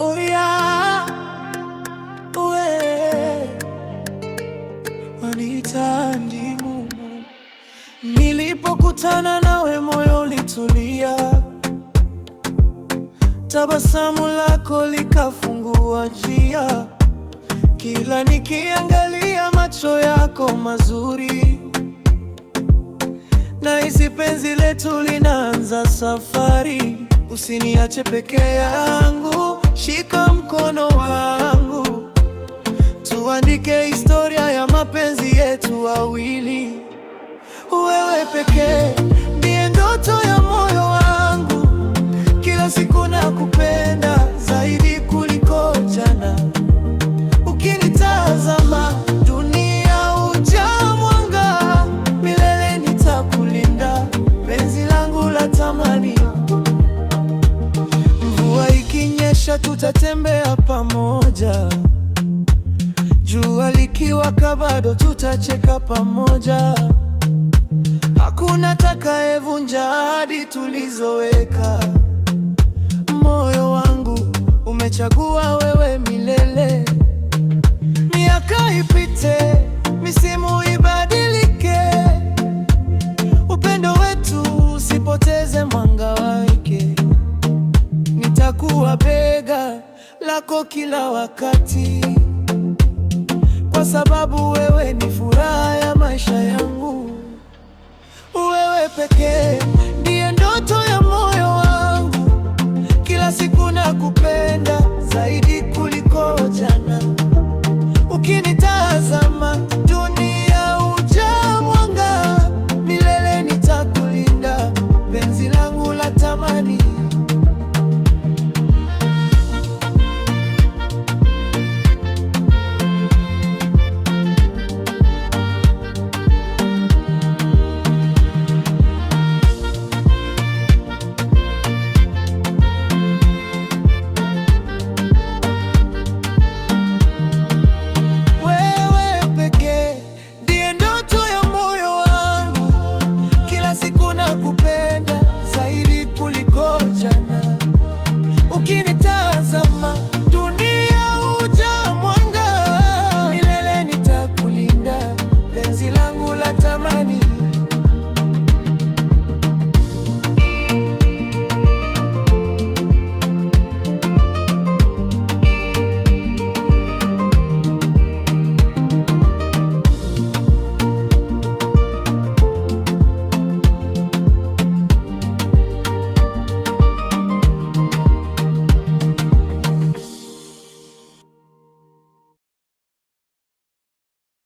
Oh yeah, we wanita ndimu. Nilipokutana nawe moyo ulitulia, tabasamu lako likafungua njia. Kila nikiangalia macho yako mazuri, nahisi penzi letu linaanza safari. Usiniache peke yangu, shika mkono wangu, tuandike historia ya mapenzi yetu wawili. Wewe pekee ndiye ndoto ya moyo wangu, kila siku nakupenda zaidi kuliko jana. Ukinitazama dunia hujaa mwanga, milele nitakulinda, penzi langu la thamani. Mvua ikinyesha tutatembea pamoja, jua likiwaka bado tutacheka pamoja. Hakuna atakayevunja ahadi tulizoweka. Moyo wangu umechagua wewe milele. Miaka ipite, misimu ibadilike, upendo wetu usipoteze mwanga wake. Nitakuwa bega lako kila wakati, kwa sababu wewe ni furaha ya maisha yangu. Wewe pekee